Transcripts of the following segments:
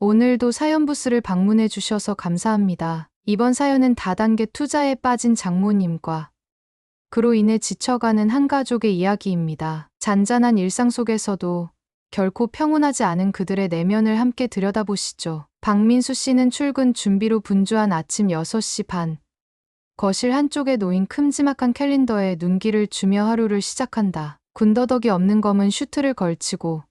오늘도 사연 부스를 방문해 주셔서 감사합니다. 이번 사연은 다단계 투자에 빠진 장모님과 그로 인해 지쳐가는 한 가족의 이야기입니다. 잔잔한 일상 속에서도 결코 평온하지 않은 그들의 내면을 함께 들여다보시죠. 박민수 씨는 출근 준비로 분주한 아침 6시 반. 거실 한쪽에 놓인 큼지막한 캘린더에 눈길을 주며 하루를 시작한다. 군더더기 없는 검은 슈트를 걸치고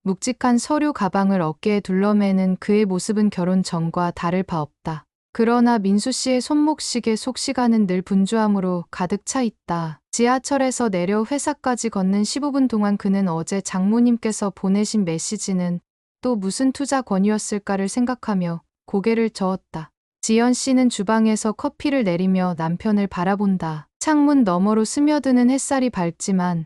묵직한 서류 가방을 어깨에 둘러매는 그의 모습은 결혼 전과 다를 바 없다. 그러나 민수 씨의 손목시계 속시간은 늘 분주함으로 가득 차 있다. 지하철에서 내려 회사까지 걷는 15분 동안 그는 어제 장모님께서 보내신 메시지는 또 무슨 투자 권유였을까를 생각하며 고개를 저었다. 지연 씨는 주방에서 커피를 내리며 남편을 바라본다. 창문 너머로 스며드는 햇살이 밝지만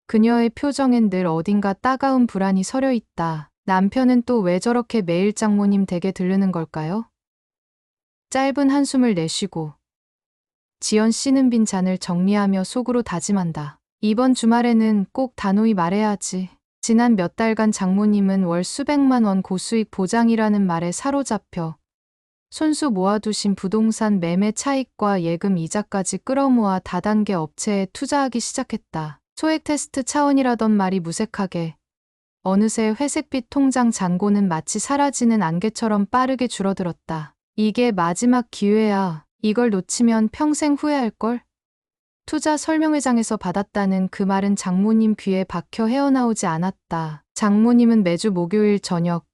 그녀의 표정엔 늘 어딘가 따가운 불안이 서려 있다. 남편은 또 왜 저렇게 매일 장모님 댁에 들르는 걸까요? 짧은 한숨을 내쉬고 지연 씨는 빈 잔을 정리하며 속으로 다짐한다. 이번 주말에는 꼭 단호히 말해야지. 지난 몇 달간 장모님은 월 수백만 원 고수익 보장이라는 말에 사로잡혀 손수 모아두신 부동산 매매 차익과 예금 이자까지 끌어모아 다단계 업체에 투자하기 시작했다. 소액 테스트 차원이라던 말이 무색하게 어느새 회색빛 통장 잔고는 마치 사라지는 안개처럼 빠르게 줄어들었다. 이게 마지막 기회야. 이걸 놓치면 평생 후회할걸? 투자 설명회장에서 받았다는 그 말은 장모님 귀에 박혀 헤어나오지 않았다. 장모님은 매주 목요일 저녁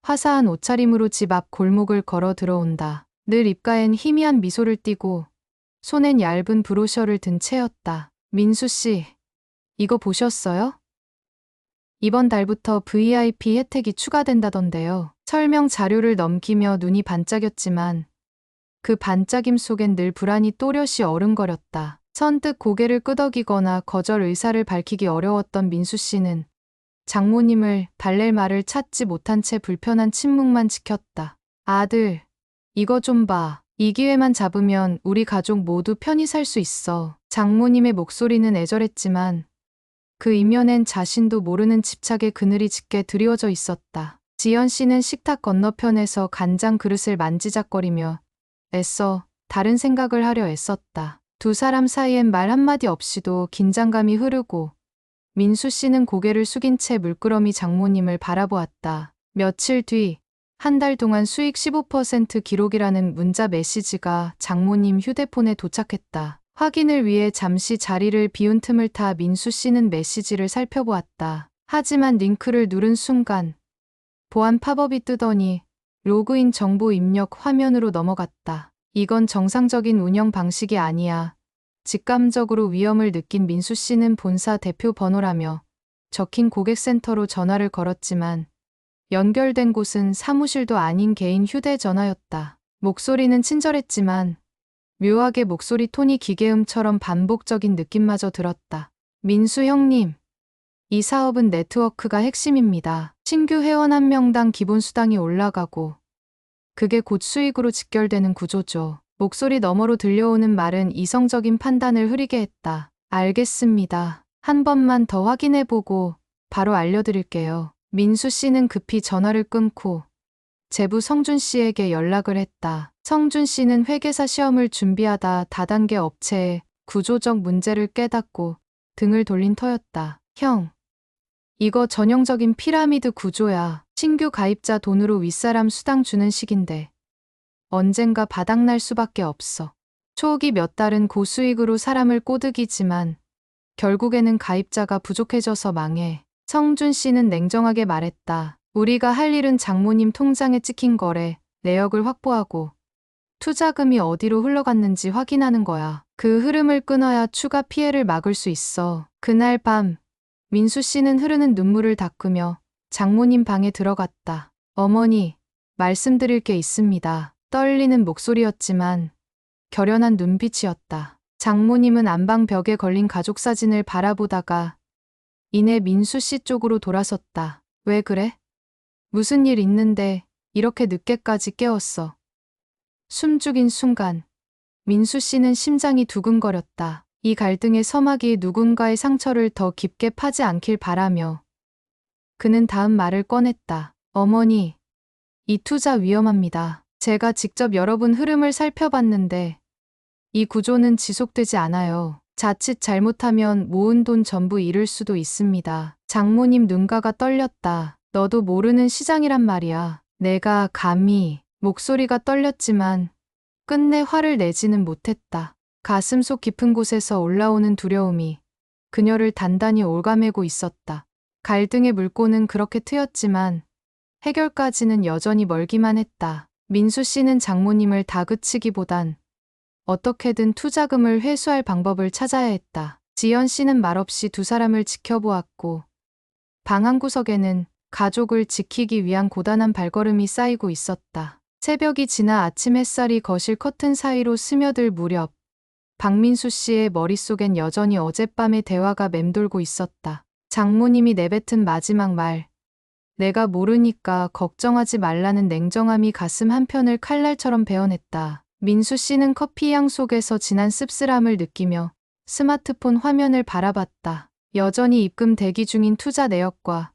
화사한 옷차림으로 집 앞 골목을 걸어 들어온다. 늘 입가엔 희미한 미소를 띠고 손엔 얇은 브로셔를 든 채였다. 민수 씨, 이거 보셨어요? 이번 달부터 VIP 혜택이 추가된다던데요. 설명 자료를 넘기며 눈이 반짝였지만 그 반짝임 속엔 늘 불안이 또렷이 어른거렸다. 선뜻 고개를 끄덕이거나 거절 의사를 밝히기 어려웠던 민수 씨는 장모님을 달랠 말을 찾지 못한 채 불편한 침묵만 지켰다. 아들, 이거 좀 봐. 이 기회만 잡으면 우리 가족 모두 편히 살 수 있어. 장모님의 목소리는 애절했지만 그 이면엔 자신도 모르는 집착의 그늘이 짙게 드리워져 있었다. 지연 씨는 식탁 건너편에서 간장 그릇을 만지작거리며 애써 다른 생각을 하려 애썼다. 두 사람 사이엔 말 한마디 없이도 긴장감이 흐르고 민수 씨는 고개를 숙인 채 물끄러미 장모님을 바라보았다. 며칠 뒤, 한 달 동안 수익 15% 기록이라는 문자 메시지가 장모님 휴대폰에 도착했다. 확인을 위해 잠시 자리를 비운 틈을 타 민수 씨는 메시지를 살펴보았다. 하지만 링크를 누른 순간 보안 팝업이 뜨더니 로그인 정보 입력 화면으로 넘어갔다. 이건 정상적인 운영 방식이 아니야. 직감적으로 위험을 느낀 민수 씨는 본사 대표 번호라며 적힌 고객센터로 전화를 걸었지만 연결된 곳은 사무실도 아닌 개인 휴대전화였다. 목소리는 친절했지만 묘하게 목소리 톤이 기계음처럼 반복적인 느낌마저 들었다. 민수 형님, 이 사업은 네트워크가 핵심입니다. 신규 회원 한 명당 기본 수당이 올라가고 그게 곧 수익으로 직결되는 구조죠. 목소리 너머로 들려오는 말은 이성적인 판단을 흐리게 했다. 알겠습니다. 한 번만 더 확인해보고 바로 알려드릴게요. 민수 씨는 급히 전화를 끊고 제부 성준 씨에게 연락을 했다. 성준 씨는 회계사 시험을 준비하다 다단계 업체의 구조적 문제를 깨닫고 등을 돌린 터였다. 형, 이거 전형적인 피라미드 구조야. 신규 가입자 돈으로 윗사람 수당 주는 식인데 언젠가 바닥날 수밖에 없어. 초기 몇 달은 고수익으로 사람을 꼬드기지만 결국에는 가입자가 부족해져서 망해. 성준 씨는 냉정하게 말했다. 우리가 할 일은 장모님 통장에 찍힌 거래, 내역을 확보하고 투자금이 어디로 흘러갔는지 확인하는 거야. 그 흐름을 끊어야 추가 피해를 막을 수 있어. 그날 밤, 민수 씨는 흐르는 눈물을 닦으며 장모님 방에 들어갔다. 어머니, 말씀드릴 게 있습니다. 떨리는 목소리였지만 결연한 눈빛이었다. 장모님은 안방 벽에 걸린 가족 사진을 바라보다가 이내 민수 씨 쪽으로 돌아섰다. 왜 그래? 무슨 일 있는데 이렇게 늦게까지 깨웠어. 숨죽인 순간 민수 씨는 심장이 두근거렸다. 이 갈등의 서막이 누군가의 상처를 더 깊게 파지 않길 바라며 그는 다음 말을 꺼냈다. 어머니, 이 투자 위험합니다. 제가 직접 여러 번 흐름을 살펴봤는데 이 구조는 지속되지 않아요. 자칫 잘못하면 모은 돈 전부 잃을 수도 있습니다. 장모님 눈가가 떨렸다. 너도 모르는 시장이란 말이야. 내가 감히 목소리가 떨렸지만 끝내 화를 내지는 못했다. 가슴속 깊은 곳에서 올라오는 두려움이 그녀를 단단히 옭아매고 있었다. 갈등의 물꼬는 그렇게 트였지만 해결까지는 여전히 멀기만 했다. 민수 씨는 장모님을 다그치기보단 어떻게든 투자금을 회수할 방법을 찾아야 했다. 지연 씨는 말없이 두 사람을 지켜보았고 방 한구석에는 가족을 지키기 위한 고단한 발걸음이 쌓이고 있었다. 새벽이 지나 아침 햇살이 거실 커튼 사이로 스며들 무렵 박민수 씨의 머릿속엔 여전히 어젯밤의 대화가 맴돌고 있었다. 장모님이 내뱉은 마지막 말. 내가 모르니까 걱정하지 말라는 냉정함이 가슴 한편을 칼날처럼 베어냈다. 민수 씨는 커피향 속에서 진한 씁쓸함을 느끼며 스마트폰 화면을 바라봤다. 여전히 입금 대기 중인 투자 내역과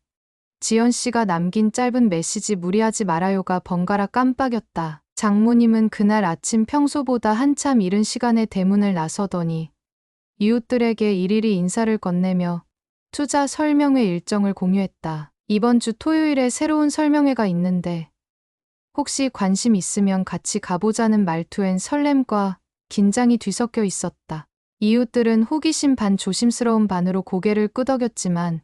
지연 씨가 남긴 짧은 메시지 무리하지 말아요가 번갈아 깜빡였다. 장모님은 그날 아침 평소보다 한참 이른 시간에 대문을 나서더니 이웃들에게 일일이 인사를 건네며 투자 설명회 일정을 공유했다. 이번 주 토요일에 새로운 설명회가 있는데 혹시 관심 있으면 같이 가보자는 말투엔 설렘과 긴장이 뒤섞여 있었다. 이웃들은 호기심 반 조심스러운 반으로 고개를 끄덕였지만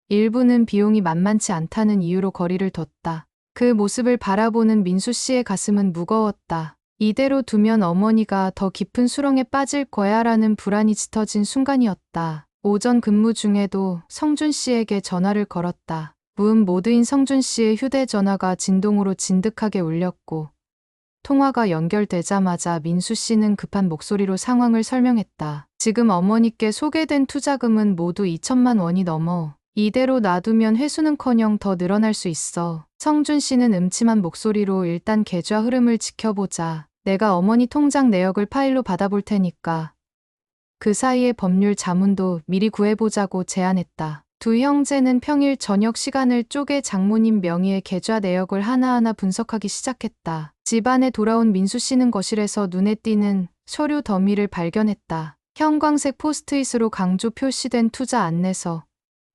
일부는 비용이 만만치 않다는 이유로 거리를 뒀다. 그 모습을 바라보는 민수 씨의 가슴은 무거웠다. 이대로 두면 어머니가 더 깊은 수렁에 빠질 거야라는 불안이 짙어진 순간이었다. 오전 근무 중에도 성준 씨에게 전화를 걸었다. 무음 모드인 성준 씨의 휴대전화가 진동으로 진득하게 울렸고 통화가 연결되자마자 민수 씨는 급한 목소리로 상황을 설명했다. 지금 어머니께 소개된 투자금은 모두 2천만 원이 넘어 이대로 놔두면 회수는커녕 더 늘어날 수 있어. 성준 씨는 음침한 목소리로 일단 계좌 흐름을 지켜보자. 내가 어머니 통장 내역을 파일로 받아볼 테니까. 그 사이에 법률 자문도 미리 구해보자고 제안했다. 두 형제는 평일 저녁 시간을 쪼개 장모님 명의의 계좌 내역을 하나하나 분석하기 시작했다. 집안에 돌아온 민수 씨는 거실에서 눈에 띄는 서류 더미를 발견했다. 형광색 포스트잇으로 강조 표시된 투자 안내서,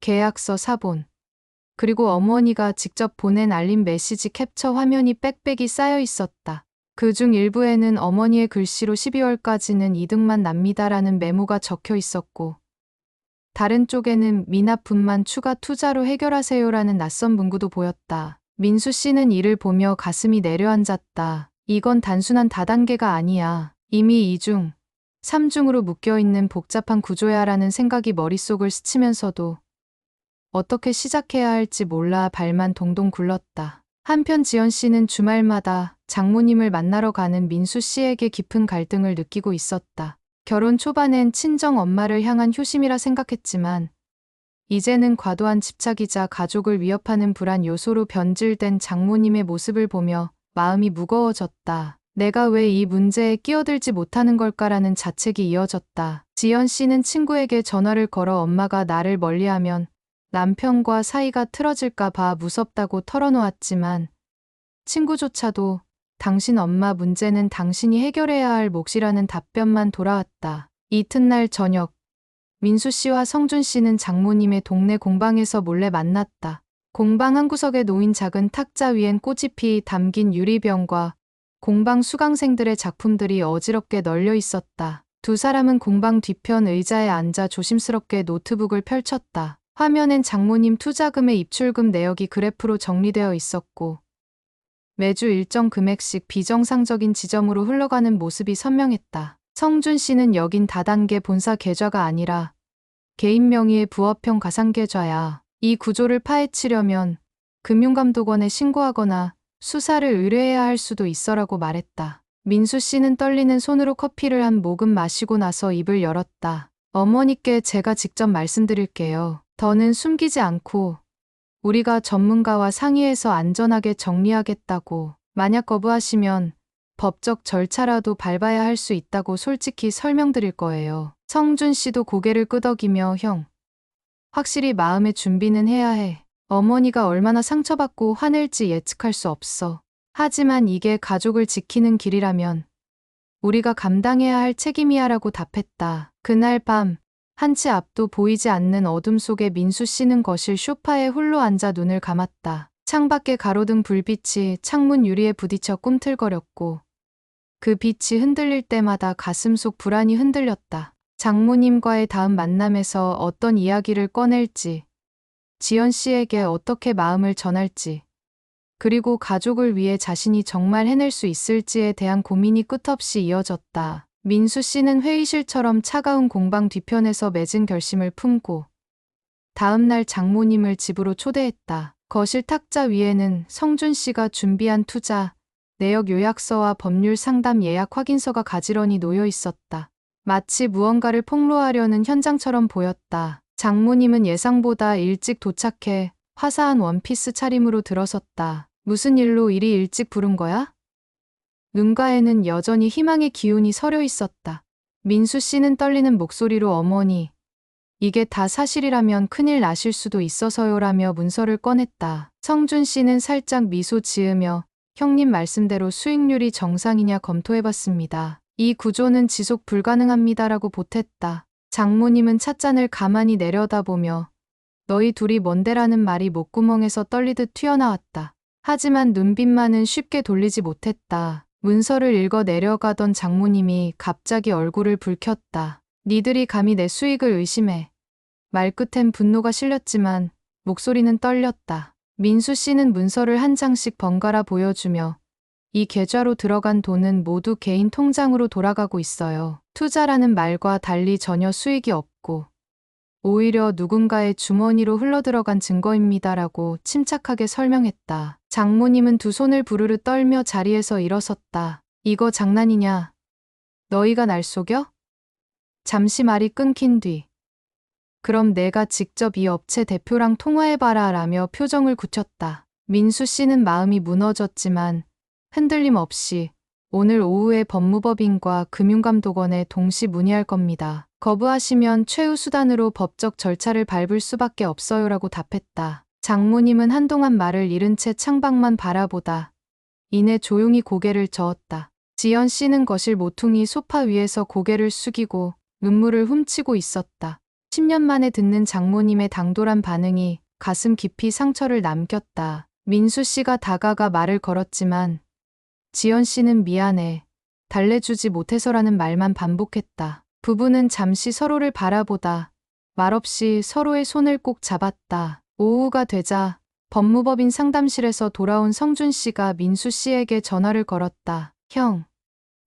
계약서 사본, 그리고 어머니가 직접 보낸 알림 메시지 캡처 화면이 빽빽이 쌓여 있었다. 그중 일부에는 어머니의 글씨로 12월까지는 이득만 납니다라는 메모가 적혀 있었고 다른 쪽에는 미납분만 추가 투자로 해결하세요라는 낯선 문구도 보였다. 민수 씨는 이를 보며 가슴이 내려앉았다. 이건 단순한 다단계가 아니야. 이미 2중, 3중으로 묶여있는 복잡한 구조야라는 생각이 머릿속을 스치면서도 어떻게 시작해야 할지 몰라 발만 동동 굴렀다. 한편 지연 씨는 주말마다 장모님을 만나러 가는 민수 씨에게 깊은 갈등을 느끼고 있었다. 결혼 초반엔 친정 엄마를 향한 효심이라 생각했지만 이제는 과도한 집착이자 가족을 위협하는 불안 요소로 변질된 장모님의 모습을 보며 마음이 무거워졌다. 내가 왜 이 문제에 끼어들지 못하는 걸까라는 자책이 이어졌다. 지연 씨는 친구에게 전화를 걸어 엄마가 나를 멀리하면 남편과 사이가 틀어질까 봐 무섭다고 털어놓았지만 친구조차도 당신 엄마 문제는 당신이 해결해야 할 몫이라는 답변만 돌아왔다. 이튿날 저녁, 민수 씨와 성준 씨는 장모님의 동네 공방에서 몰래 만났다. 공방 한구석에 놓인 작은 탁자 위엔 꽃잎이 담긴 유리병과 공방 수강생들의 작품들이 어지럽게 널려 있었다. 두 사람은 공방 뒤편 의자에 앉아 조심스럽게 노트북을 펼쳤다. 화면엔 장모님 투자금의 입출금 내역이 그래프로 정리되어 있었고 매주 일정 금액씩 비정상적인 지점으로 흘러가는 모습이 선명했다. 성준 씨는 여긴 다단계 본사 계좌가 아니라 개인 명의의 부업형 가상계좌야. 이 구조를 파헤치려면 금융감독원에 신고하거나 수사를 의뢰해야 할 수도 있어라고 말했다. 민수 씨는 떨리는 손으로 커피를 한 모금 마시고 나서 입을 열었다. 어머니께 제가 직접 말씀드릴게요. 더는 숨기지 않고 우리가 전문가와 상의해서 안전하게 정리하겠다고. 만약 거부하시면 법적 절차라도 밟아야 할 수 있다고 솔직히 설명드릴 거예요. 성준 씨도 고개를 끄덕이며 형, 확실히 마음의 준비는 해야 해. 어머니가 얼마나 상처받고 화낼지 예측할 수 없어. 하지만 이게 가족을 지키는 길이라면 우리가 감당해야 할 책임이야라고 답했다. 그날 밤 한 치 앞도 보이지 않는 어둠 속에 민수 씨는 거실 소파에 홀로 앉아 눈을 감았다. 창밖에 가로등 불빛이 창문 유리에 부딪혀 꿈틀거렸고 그 빛이 흔들릴 때마다 가슴속 불안이 흔들렸다. 장모님과의 다음 만남에서 어떤 이야기를 꺼낼지, 지연 씨에게 어떻게 마음을 전할지, 그리고 가족을 위해 자신이 정말 해낼 수 있을지에 대한 고민이 끝없이 이어졌다. 민수 씨는 회의실처럼 차가운 공방 뒤편에서 맺은 결심을 품고 다음 날 장모님을 집으로 초대했다. 거실 탁자 위에는 성준 씨가 준비한 투자, 내역 요약서와 법률 상담 예약 확인서가 가지런히 놓여 있었다. 마치 무언가를 폭로하려는 현장처럼 보였다. 장모님은 예상보다 일찍 도착해 화사한 원피스 차림으로 들어섰다. 무슨 일로 이리 일찍 부른 거야? 눈가에는 여전히 희망의 기운이 서려 있었다. 민수 씨는 떨리는 목소리로 어머니, 이게 다 사실이라면 큰일 나실 수도 있어서요라며 문서를 꺼냈다. 성준 씨는 살짝 미소 지으며 형님 말씀대로 수익률이 정상이냐 검토해봤습니다. 이 구조는 지속 불가능합니다라고 보탰다. 장모님은 찻잔을 가만히 내려다보며 너희 둘이 뭔데라는 말이 목구멍에서 떨리듯 튀어나왔다. 하지만 눈빛만은 쉽게 돌리지 못했다. 문서를 읽어 내려가던 장모님이 갑자기 얼굴을 붉혔다. 니들이 감히 내 수익을 의심해. 말끝엔 분노가 실렸지만 목소리는 떨렸다. 민수 씨는 문서를 한 장씩 번갈아 보여주며 이 계좌로 들어간 돈은 모두 개인 통장으로 돌아가고 있어요. 투자라는 말과 달리 전혀 수익이 없고 오히려 누군가의 주머니로 흘러들어간 증거입니다라고 침착하게 설명했다. 장모님은 두 손을 부르르 떨며 자리에서 일어섰다. 이거 장난이냐? 너희가 날 속여? 잠시 말이 끊긴 뒤 그럼 내가 직접 이 업체 대표랑 통화해봐라 라며 표정을 굳혔다. 민수 씨는 마음이 무너졌지만 흔들림 없이 오늘 오후에 법무법인과 금융감독원에 동시 문의할 겁니다. 거부하시면 최후 수단으로 법적 절차를 밟을 수밖에 없어요라고 답했다. 장모님은 한동안 말을 잃은 채 창밖만 바라보다 이내 조용히 고개를 저었다. 지연 씨는 거실 모퉁이 소파 위에서 고개를 숙이고 눈물을 훔치고 있었다. 10년 만에 듣는 장모님의 당돌한 반응이 가슴 깊이 상처를 남겼다. 민수 씨가 다가가 말을 걸었지만 지연 씨는 미안해, 달래주지 못해서라는 말만 반복했다. 부부는 잠시 서로를 바라보다 말없이 서로의 손을 꼭 잡았다. 오후가 되자 법무법인 상담실에서 돌아온 성준 씨가 민수 씨에게 전화를 걸었다. 형,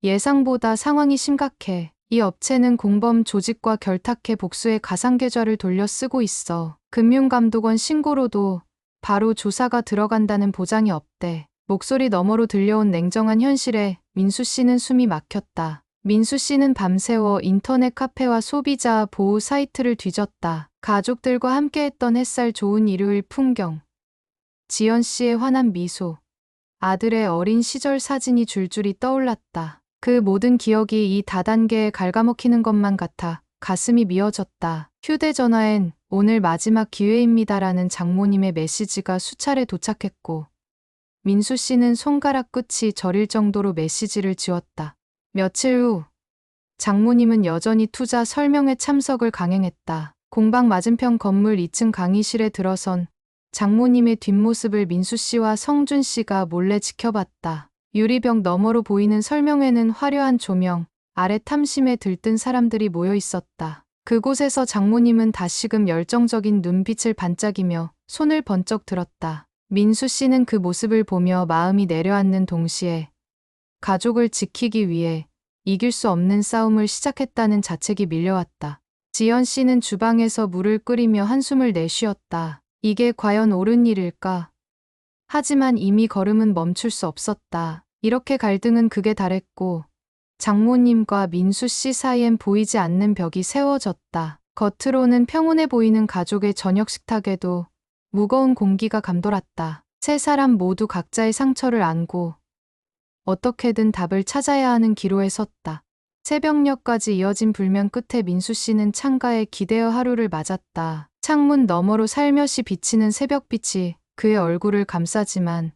예상보다 상황이 심각해. 이 업체는 공범 조직과 결탁해 복수의 가상계좌를 돌려 쓰고 있어. 금융감독원 신고로도 바로 조사가 들어간다는 보장이 없대. 목소리 너머로 들려온 냉정한 현실에 민수 씨는 숨이 막혔다. 민수 씨는 밤새워 인터넷 카페와 소비자 보호 사이트를 뒤졌다. 가족들과 함께했던 햇살 좋은 일요일 풍경. 지연 씨의 환한 미소. 아들의 어린 시절 사진이 줄줄이 떠올랐다. 그 모든 기억이 이 다단계에 갉아먹히는 것만 같아 가슴이 미어졌다. 휴대전화엔 오늘 마지막 기회입니다라는 장모님의 메시지가 수차례 도착했고 민수 씨는 손가락 끝이 저릴 정도로 메시지를 지웠다. 며칠 후 장모님은 여전히 투자 설명회 참석을 강행했다. 공방 맞은편 건물 2층 강의실에 들어선 장모님의 뒷모습을 민수 씨와 성준 씨가 몰래 지켜봤다. 유리병 너머로 보이는 설명회는 화려한 조명 아래 탐심에 들뜬 사람들이 모여 있었다. 그곳에서 장모님은 다시금 열정적인 눈빛을 반짝이며 손을 번쩍 들었다. 민수 씨는 그 모습을 보며 마음이 내려앉는 동시에 가족을 지키기 위해 이길 수 없는 싸움을 시작했다는 자책이 밀려왔다. 지연 씨는 주방에서 물을 끓이며 한숨을 내쉬었다. 이게 과연 옳은 일일까? 하지만 이미 걸음은 멈출 수 없었다. 이렇게 갈등은 극에 달했고 장모님과 민수 씨 사이엔 보이지 않는 벽이 세워졌다. 겉으로는 평온해 보이는 가족의 저녁 식탁에도 무거운 공기가 감돌았다. 세 사람 모두 각자의 상처를 안고 어떻게든 답을 찾아야 하는 기로에 섰다. 새벽녘까지 이어진 불면 끝에 민수 씨는 창가에 기대어 하루를 맞았다. 창문 너머로 살며시 비치는 새벽빛이 그의 얼굴을 감싸지만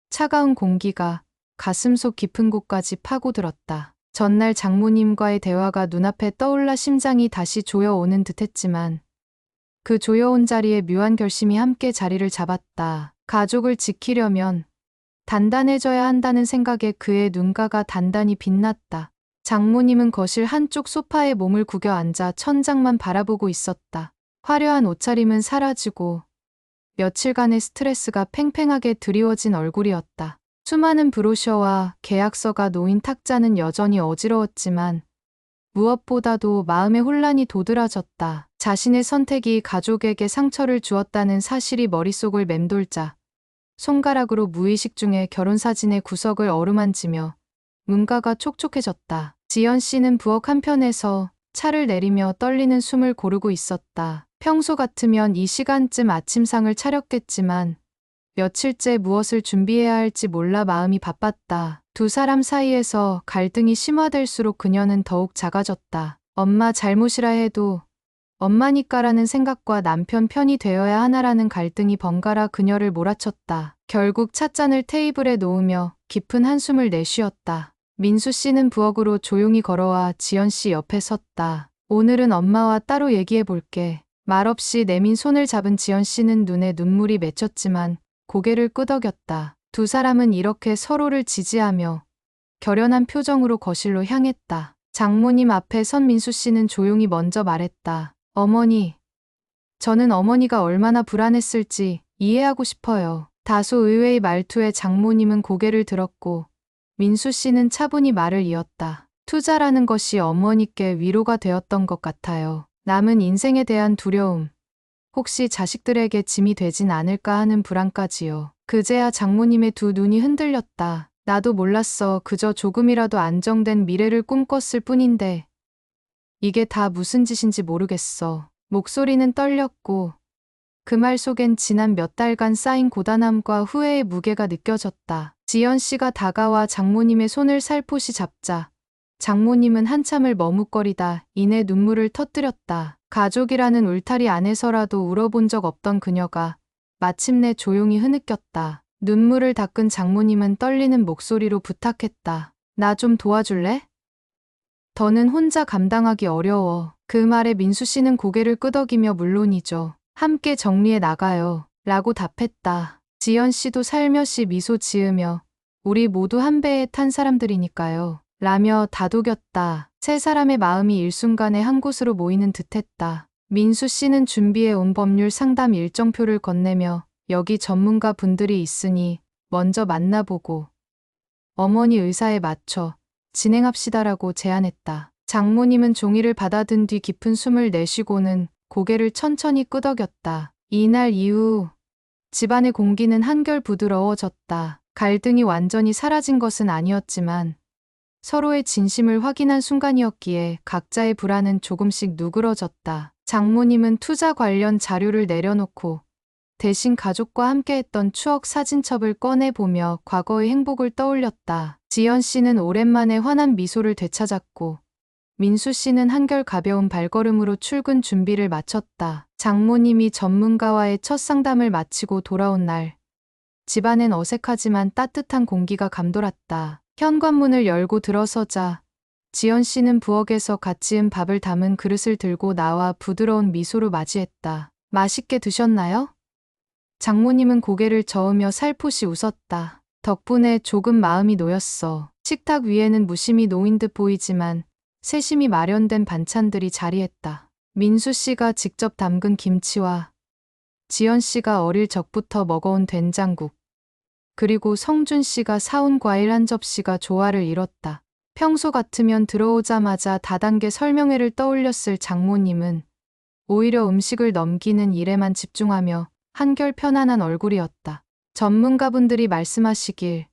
차가운 공기가 가슴속 깊은 곳까지 파고들었다. 전날 장모님과의 대화가 눈앞에 떠올라 심장이 다시 조여오는 듯했지만 그 조여온 자리에 묘한 결심이 함께 자리를 잡았다. 가족을 지키려면 단단해져야 한다는 생각에 그의 눈가가 단단히 빛났다. 장모님은 거실 한쪽 소파에 몸을 구겨 앉아 천장만 바라보고 있었다. 화려한 옷차림은 사라지고 며칠간의 스트레스가 팽팽하게 드리워진 얼굴이었다. 수많은 브로셔와 계약서가 놓인 탁자는 여전히 어지러웠지만 무엇보다도 마음의 혼란이 도드라졌다. 자신의 선택이 가족에게 상처를 주었다는 사실이 머릿속을 맴돌자 손가락으로 무의식 중에 결혼사진의 구석을 어루만지며 눈가가 촉촉해졌다. 지연 씨는 부엌 한편에서 차를 내리며 떨리는 숨을 고르고 있었다. 평소 같으면 이 시간쯤 아침상을 차렸겠지만 며칠째 무엇을 준비해야 할지 몰라 마음이 바빴다. 두 사람 사이에서 갈등이 심화될수록 그녀는 더욱 작아졌다. 엄마 잘못이라 해도 엄마니까라는 생각과 남편 편이 되어야 하나라는 갈등이 번갈아 그녀를 몰아쳤다. 결국 찻잔을 테이블에 놓으며 깊은 한숨을 내쉬었다. 민수 씨는 부엌으로 조용히 걸어와 지연 씨 옆에 섰다. 오늘은 엄마와 따로 얘기해 볼게. 말없이 내민 손을 잡은 지연 씨는 눈에 눈물이 맺혔지만 고개를 끄덕였다. 두 사람은 이렇게 서로를 지지하며 결연한 표정으로 거실로 향했다. 장모님 앞에 선 민수 씨는 조용히 먼저 말했다. 어머니, 저는 어머니가 얼마나 불안했을지 이해하고 싶어요. 다소 의외의 말투에 장모님은 고개를 들었고 민수 씨는 차분히 말을 이었다. 투자라는 것이 어머니께 위로가 되었던 것 같아요. 남은 인생에 대한 두려움, 혹시 자식들에게 짐이 되진 않을까 하는 불안까지요. 그제야 장모님의 두 눈이 흔들렸다. 나도 몰랐어. 그저 조금이라도 안정된 미래를 꿈꿨을 뿐인데 이게 다 무슨 짓인지 모르겠어. 목소리는 떨렸고 그 말 속엔 지난 몇 달간 쌓인 고단함과 후회의 무게가 느껴졌다. 지연 씨가 다가와 장모님의 손을 살포시 잡자 장모님은 한참을 머뭇거리다 이내 눈물을 터뜨렸다. 가족이라는 울타리 안에서라도 울어본 적 없던 그녀가 마침내 조용히 흐느꼈다. 눈물을 닦은 장모님은 떨리는 목소리로 부탁했다. 나 좀 도와줄래? 더는 혼자 감당하기 어려워. 그 말에 민수 씨는 고개를 끄덕이며 물론이죠. 함께 정리해 나가요. 라고 답했다. 지연 씨도 살며시 미소 지으며 우리 모두 한 배에 탄 사람들이니까요. 라며 다독였다. 세 사람의 마음이 일순간에 한 곳으로 모이는 듯했다. 민수 씨는 준비해 온 법률 상담 일정표를 건네며 여기 전문가 분들이 있으니 먼저 만나보고 어머니 의사에 맞춰 진행합시다라고 제안했다. 장모님은 종이를 받아든 뒤 깊은 숨을 내쉬고는 고개를 천천히 끄덕였다. 이날 이후 집안의 공기는 한결 부드러워졌다. 갈등이 완전히 사라진 것은 아니었지만 서로의 진심을 확인한 순간이었기에 각자의 불안은 조금씩 누그러졌다. 장모님은 투자 관련 자료를 내려놓고 대신 가족과 함께했던 추억 사진첩을 꺼내보며 과거의 행복을 떠올렸다. 지연 씨는 오랜만에 환한 미소를 되찾았고 민수 씨는 한결 가벼운 발걸음으로 출근 준비를 마쳤다. 장모님이 전문가와의 첫 상담을 마치고 돌아온 날 집안엔 어색하지만 따뜻한 공기가 감돌았다. 현관문을 열고 들어서자 지연 씨는 부엌에서 갓 지은 밥을 담은 그릇을 들고 나와 부드러운 미소로 맞이했다. 맛있게 드셨나요? 장모님은 고개를 저으며 살포시 웃었다. 덕분에 조금 마음이 놓였어. 식탁 위에는 무심히 놓인 듯 보이지만 세심히 마련된 반찬들이 자리했다. 민수 씨가 직접 담근 김치와 지연 씨가 어릴 적부터 먹어온 된장국, 그리고 성준 씨가 사온 과일 한 접시가 조화를 이뤘다. 평소 같으면 들어오자마자 다단계 설명회를 떠올렸을 장모님은 오히려 음식을 넘기는 일에만 집중하며 한결 편안한 얼굴이었다. 전문가분들이 말씀하시길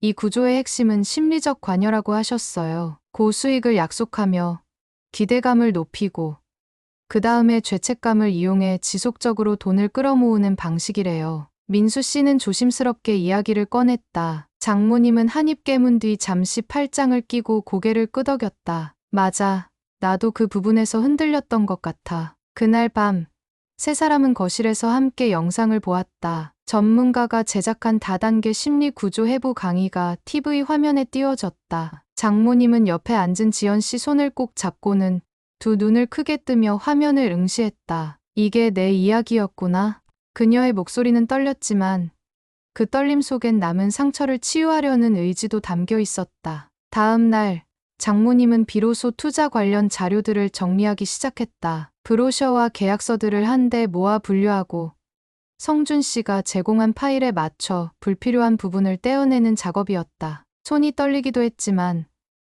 이 구조의 핵심은 심리적 관여라고 하셨어요. 고수익을 약속하며 기대감을 높이고 그 다음에 죄책감을 이용해 지속적으로 돈을 끌어모으는 방식이래요. 민수 씨는 조심스럽게 이야기를 꺼냈다. 장모님은 한입 깨문 뒤 잠시 팔짱을 끼고 고개를 끄덕였다. 맞아. 나도 그 부분에서 흔들렸던 것 같아. 그날 밤 세 사람은 거실에서 함께 영상을 보았다. 전문가가 제작한 다단계 심리 구조 해부 강의가 TV 화면에 띄워졌다. 장모님은 옆에 앉은 지연 씨 손을 꼭 잡고는 두 눈을 크게 뜨며 화면을 응시했다. 이게 내 이야기였구나. 그녀의 목소리는 떨렸지만 그 떨림 속엔 남은 상처를 치유하려는 의지도 담겨 있었다. 다음 날 장모님은 비로소 투자 관련 자료들을 정리하기 시작했다. 브로셔와 계약서들을 한데 모아 분류하고 성준 씨가 제공한 파일에 맞춰 불필요한 부분을 떼어내는 작업이었다. 손이 떨리기도 했지만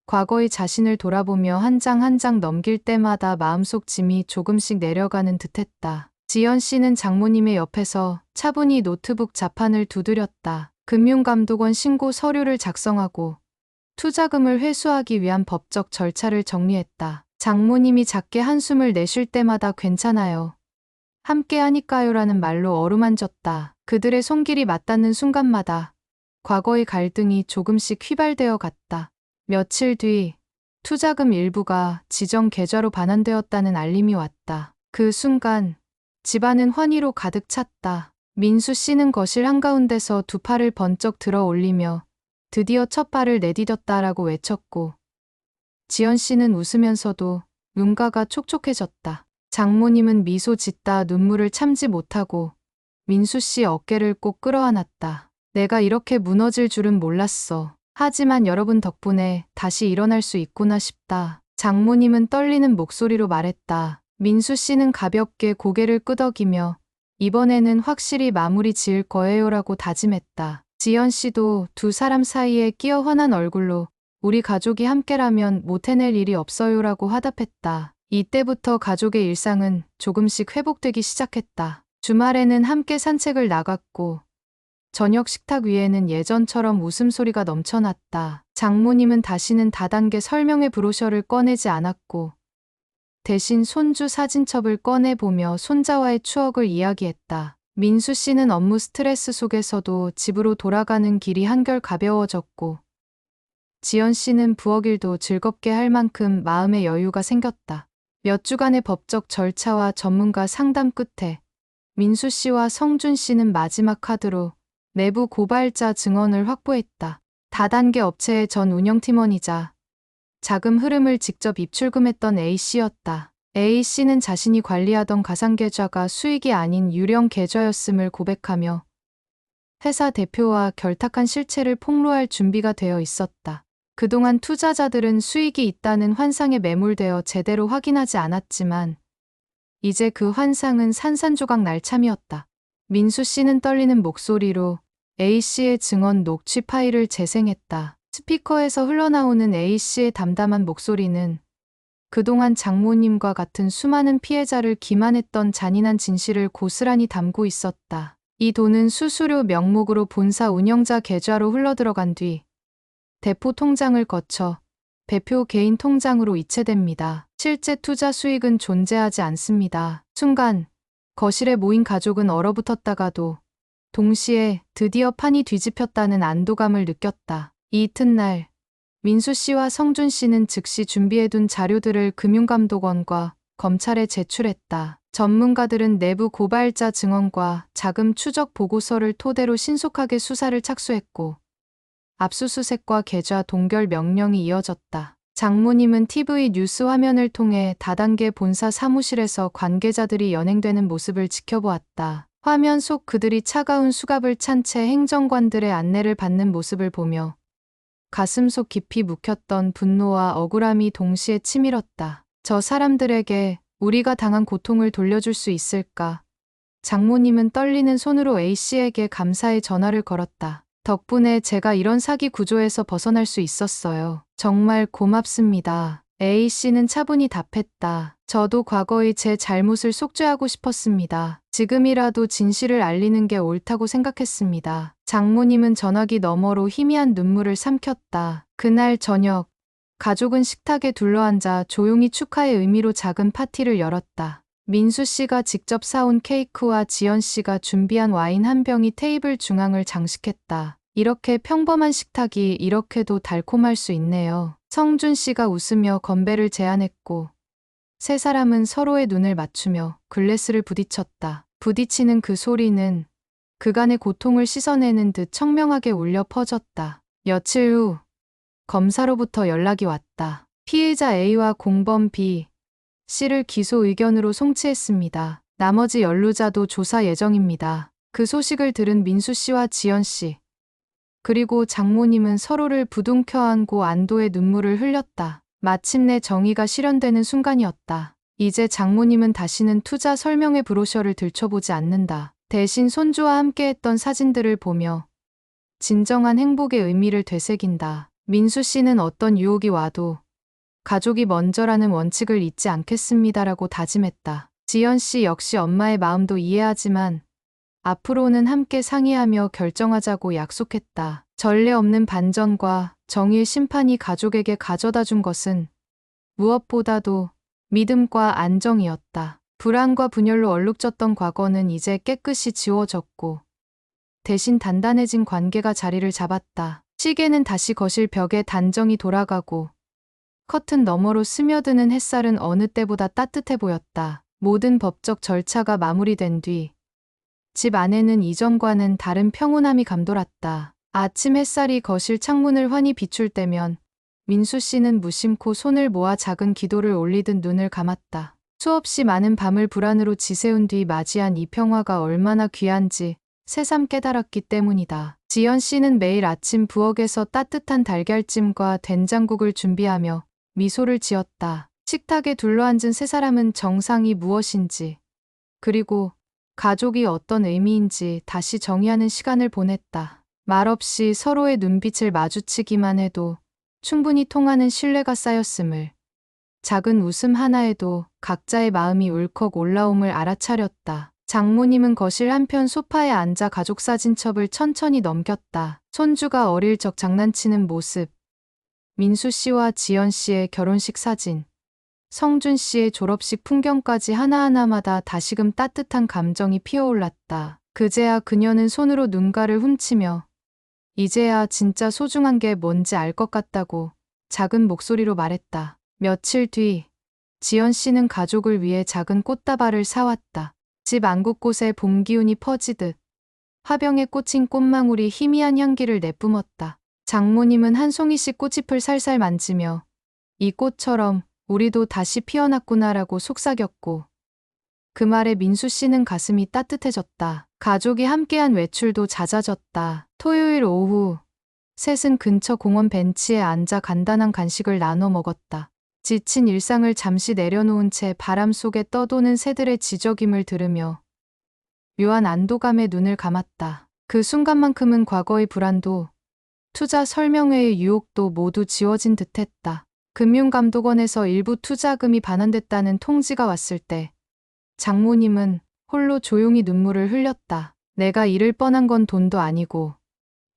과거의 자신을 돌아보며 한 장 한 장 넘길 때마다 마음속 짐이 조금씩 내려가는 듯했다. 지연 씨는 장모님의 옆에서 차분히 노트북 자판을 두드렸다. 금융감독원 신고 서류를 작성하고 투자금을 회수하기 위한 법적 절차를 정리했다. 장모님이 작게 한숨을 내쉴 때마다 괜찮아요. 함께 하니까요라는 말로 어루만졌다. 그들의 손길이 맞닿는 순간마다 과거의 갈등이 조금씩 휘발되어 갔다. 며칠 뒤 투자금 일부가 지정 계좌로 반환되었다는 알림이 왔다. 그 순간 집안은 환희로 가득 찼다. 민수 씨는 거실 한가운데서 두 팔을 번쩍 들어 올리며 드디어 첫 발을 내디뎠다라고 외쳤고 지연 씨는 웃으면서도 눈가가 촉촉해졌다. 장모님은 미소 짓다 눈물을 참지 못하고 민수 씨 어깨를 꼭 끌어안았다. 내가 이렇게 무너질 줄은 몰랐어. 하지만 여러분 덕분에 다시 일어날 수 있구나 싶다. 장모님은 떨리는 목소리로 말했다. 민수 씨는 가볍게 고개를 끄덕이며 이번에는 확실히 마무리 지을 거예요라고 다짐했다. 지연 씨도 두 사람 사이에 끼어 환한 얼굴로 우리 가족이 함께라면 못 해낼 일이 없어요라고 화답했다. 이때부터 가족의 일상은 조금씩 회복되기 시작했다. 주말에는 함께 산책을 나갔고 저녁 식탁 위에는 예전처럼 웃음소리가 넘쳐났다. 장모님은 다시는 다단계 설명회 브로셔를 꺼내지 않았고 대신 손주 사진첩을 꺼내보며 손자와의 추억을 이야기했다. 민수 씨는 업무 스트레스 속에서도 집으로 돌아가는 길이 한결 가벼워졌고 지연 씨는 부엌 일도 즐겁게 할 만큼 마음의 여유가 생겼다. 몇 주간의 법적 절차와 전문가 상담 끝에 민수 씨와 성준 씨는 마지막 카드로 내부 고발자 증언을 확보했다. 다단계 업체의 전 운영팀원이자 자금 흐름을 직접 입출금했던 A씨였다. A씨는 자신이 관리하던 가상계좌가 수익이 아닌 유령 계좌였음을 고백하며 회사 대표와 결탁한 실체를 폭로할 준비가 되어 있었다. 그동안 투자자들은 수익이 있다는 환상에 매몰되어 제대로 확인하지 않았지만 이제 그 환상은 산산조각 날 참이었다. 민수 씨는 떨리는 목소리로 A씨의 증언 녹취 파일을 재생했다. 스피커에서 흘러나오는 A씨의 담담한 목소리는 그동안 장모님과 같은 수많은 피해자를 기만했던 잔인한 진실을 고스란히 담고 있었다. 이 돈은 수수료 명목으로 본사 운영자 계좌로 흘러들어간 뒤 대포 통장을 거쳐 대표 개인 통장으로 이체됩니다. 실제 투자 수익은 존재하지 않습니다. 순간 거실에 모인 가족은 얼어붙었다가도 동시에 드디어 판이 뒤집혔다는 안도감을 느꼈다. 이 이튿날 민수 씨와 성준 씨는 즉시 준비해둔 자료들을 금융감독원과 검찰에 제출했다. 전문가들은 내부 고발자 증언과 자금 추적 보고서를 토대로 신속하게 수사를 착수했고 압수수색과 계좌 동결 명령이 이어졌다. 장모님은 TV 뉴스 화면을 통해 다단계 본사 사무실에서 관계자들이 연행되는 모습을 지켜보았다. 화면 속 그들이 차가운 수갑을 찬 채 행정관들의 안내를 받는 모습을 보며 가슴속 깊이 묵혔던 분노와 억울함이 동시에 치밀었다. 저 사람들에게 우리가 당한 고통을 돌려줄 수 있을까? 장모님은 떨리는 손으로 A씨에게 감사의 전화를 걸었다. 덕분에 제가 이런 사기 구조에서 벗어날 수 있었어요. 정말 고맙습니다. A씨는 차분히 답했다. 저도 과거의 제 잘못을 속죄하고 싶었습니다. 지금이라도 진실을 알리는 게 옳다고 생각했습니다. 장모님은 전화기 너머로 희미한 눈물을 삼켰다. 그날 저녁, 가족은 식탁에 둘러앉아 조용히 축하의 의미로 작은 파티를 열었다. 민수 씨가 직접 사온 케이크와 지연 씨가 준비한 와인 한 병이 테이블 중앙을 장식했다. 이렇게 평범한 식탁이 이렇게도 달콤할 수 있네요. 성준 씨가 웃으며 건배를 제안했고 세 사람은 서로의 눈을 맞추며 글래스를 부딪혔다. 부딪히는 그 소리는 그간의 고통을 씻어내는 듯 청명하게 울려 퍼졌다. 며칠 후 검사로부터 연락이 왔다. 피의자 A와 공범 B, C를 기소 의견으로 송치했습니다. 나머지 연루자도 조사 예정입니다. 그 소식을 들은 민수 씨와 지연 씨, 그리고 장모님은 서로를 부둥켜 안고 안도의 눈물을 흘렸다. 마침내 정의가 실현되는 순간이었다. 이제 장모님은 다시는 투자 설명회 브로셔를 들춰보지 않는다. 대신 손주와 함께했던 사진들을 보며 진정한 행복의 의미를 되새긴다. 민수 씨는 어떤 유혹이 와도 가족이 먼저라는 원칙을 잊지 않겠습니다라고 다짐했다. 지연 씨 역시 엄마의 마음도 이해하지만 앞으로는 함께 상의하며 결정하자고 약속했다. 전례 없는 반전과 정의의 심판이 가족에게 가져다 준 것은 무엇보다도 믿음과 안정이었다. 불안과 분열로 얼룩졌던 과거는 이제 깨끗이 지워졌고 대신 단단해진 관계가 자리를 잡았다. 시계는 다시 거실 벽에 단정히 돌아가고 커튼 너머로 스며드는 햇살은 어느 때보다 따뜻해 보였다. 모든 법적 절차가 마무리된 뒤 집 안에는 이전과는 다른 평온함이 감돌았다. 아침 햇살이 거실 창문을 환히 비출 때면 민수 씨는 무심코 손을 모아 작은 기도를 올리듯 눈을 감았다. 수없이 많은 밤을 불안으로 지새운 뒤 맞이한 이 평화가 얼마나 귀한지 새삼 깨달았기 때문이다. 지연 씨는 매일 아침 부엌에서 따뜻한 달걀찜과 된장국을 준비하며 미소를 지었다. 식탁에 둘러앉은 세 사람은 정상이 무엇인지, 그리고 가족이 어떤 의미인지 다시 정의하는 시간을 보냈다. 말없이 서로의 눈빛을 마주치기만 해도 충분히 통하는 신뢰가 쌓였음을, 작은 웃음 하나에도 각자의 마음이 울컥 올라옴을 알아차렸다. 장모님은 거실 한편 소파에 앉아 가족 사진첩을 천천히 넘겼다. 손주가 어릴 적 장난치는 모습, 민수 씨와 지연 씨의 결혼식 사진, 성준 씨의 졸업식 풍경까지 하나하나마다 다시금 따뜻한 감정이 피어올랐다. 그제야 그녀는 손으로 눈가를 훔치며 이제야 진짜 소중한 게 뭔지 알 것 같다고 작은 목소리로 말했다. 며칠 뒤 지연 씨는 가족을 위해 작은 꽃다발을 사왔다. 집 안 곳곳에 봄 기운이 퍼지듯 화병에 꽂힌 꽃망울이 희미한 향기를 내뿜었다. 장모님은 한 송이씩 꽃잎을 살살 만지며 이 꽃처럼 우리도 다시 피어났구나라고 속삭였고 그 말에 민수 씨는 가슴이 따뜻해졌다. 가족이 함께한 외출도 잦아졌다. 토요일 오후 셋은 근처 공원 벤치에 앉아 간단한 간식을 나눠 먹었다. 지친 일상을 잠시 내려놓은 채 바람 속에 떠도는 새들의 지저귐을 들으며 묘한 안도감에 눈을 감았다. 그 순간만큼은 과거의 불안도 투자 설명회의 유혹도 모두 지워진 듯했다. 금융감독원에서 일부 투자금이 반환됐다는 통지가 왔을 때 장모님은 홀로 조용히 눈물을 흘렸다. 내가 잃을 뻔한 건 돈도 아니고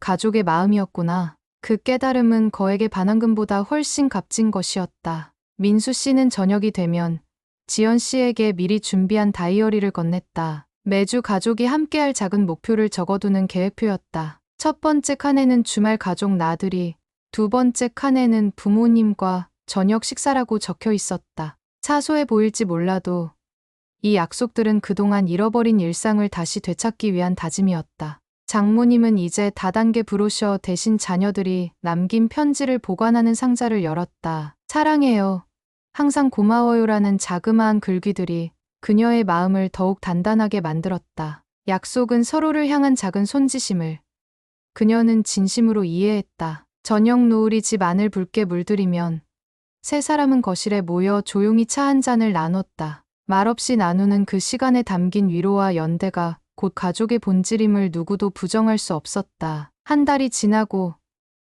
가족의 마음이었구나. 그 깨달음은 거액의 반환금보다 훨씬 값진 것이었다. 민수 씨는 저녁이 되면 지연 씨에게 미리 준비한 다이어리를 건넸다. 매주 가족이 함께할 작은 목표를 적어두는 계획표였다. 첫 번째 칸에는 주말 가족 나들이, 두 번째 칸에는 부모님과 저녁 식사라고 적혀 있었다. 사소해 보일지 몰라도 이 약속들은 그동안 잃어버린 일상을 다시 되찾기 위한 다짐이었다. 장모님은 이제 다단계 브로셔 대신 자녀들이 남긴 편지를 보관하는 상자를 열었다. 사랑해요. 항상 고마워요라는 자그마한 글귀들이 그녀의 마음을 더욱 단단하게 만들었다. 약속은 서로를 향한 작은 손짓임을 그녀는 진심으로 이해했다. 저녁 노을이 집 안을 붉게 물들이면 세 사람은 거실에 모여 조용히 차 한 잔을 나눴다. 말없이 나누는 그 시간에 담긴 위로와 연대가 곧 가족의 본질임을 누구도 부정할 수 없었다. 한 달이 지나고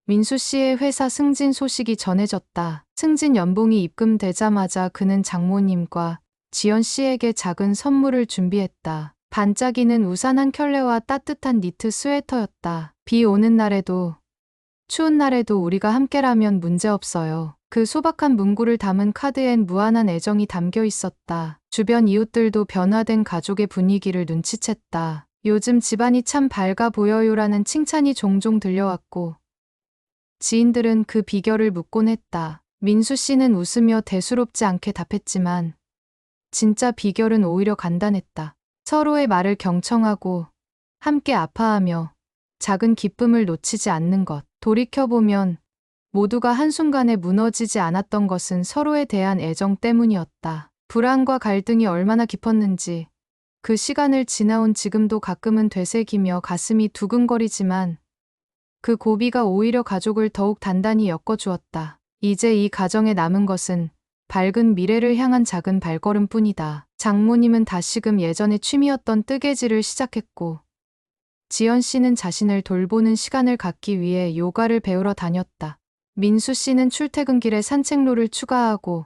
민수 씨의 회사 승진 소식이 전해졌다. 승진 연봉이 입금되자마자 그는 장모님과 지연 씨에게 작은 선물을 준비했다. 반짝이는 우산 한 켤레와 따뜻한 니트 스웨터였다. 비 오는 날에도 추운 날에도 우리가 함께라면 문제없어요. 그 소박한 문구를 담은 카드엔 무한한 애정이 담겨 있었다. 주변 이웃들도 변화된 가족의 분위기를 눈치챘다. 요즘 집안이 참 밝아 보여요라는 칭찬이 종종 들려왔고 지인들은 그 비결을 묻곤 했다. 민수 씨는 웃으며 대수롭지 않게 답했지만 진짜 비결은 오히려 간단했다. 서로의 말을 경청하고 함께 아파하며 작은 기쁨을 놓치지 않는 것. 돌이켜보면 모두가 한순간에 무너지지 않았던 것은 서로에 대한 애정 때문이었다. 불안과 갈등이 얼마나 깊었는지 그 시간을 지나온 지금도 가끔은 되새기며 가슴이 두근거리지만 그 고비가 오히려 가족을 더욱 단단히 엮어주었다. 이제 이 가정에 남은 것은 밝은 미래를 향한 작은 발걸음뿐이다. 장모님은 다시금 예전의 취미였던 뜨개질을 시작했고 지연 씨는 자신을 돌보는 시간을 갖기 위해 요가를 배우러 다녔다. 민수 씨는 출퇴근길에 산책로를 추가하고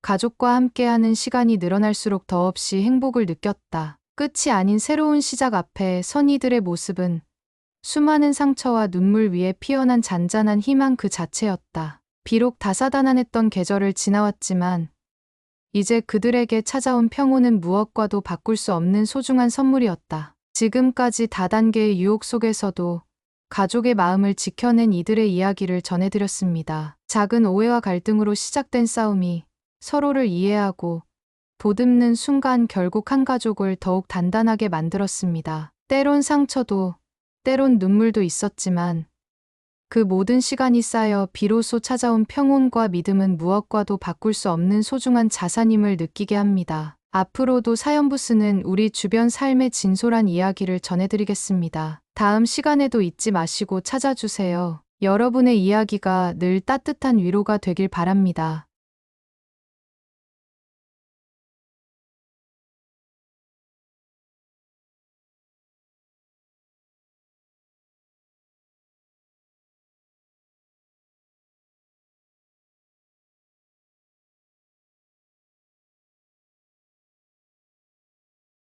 가족과 함께하는 시간이 늘어날수록 더없이 행복을 느꼈다. 끝이 아닌 새로운 시작 앞에 선 이들의 모습은 수많은 상처와 눈물 위에 피어난 잔잔한 희망 그 자체였다. 비록 다사다난했던 계절을 지나왔지만 이제 그들에게 찾아온 평온은 무엇과도 바꿀 수 없는 소중한 선물이었다. 지금까지 다단계의 유혹 속에서도 가족의 마음을 지켜낸 이들의 이야기를 전해드렸습니다. 작은 오해와 갈등으로 시작된 싸움이 서로를 이해하고 보듬는 순간 결국 한 가족을 더욱 단단하게 만들었습니다. 때론 상처도, 때론 눈물도 있었지만 그 모든 시간이 쌓여 비로소 찾아온 평온과 믿음은 무엇과도 바꿀 수 없는 소중한 자산임을 느끼게 합니다. 앞으로도 사연부스는 우리 주변 삶의 진솔한 이야기를 전해드리겠습니다. 다음 시간에도 잊지 마시고 찾아주세요. 여러분의 이야기가 늘 따뜻한 위로가 되길 바랍니다.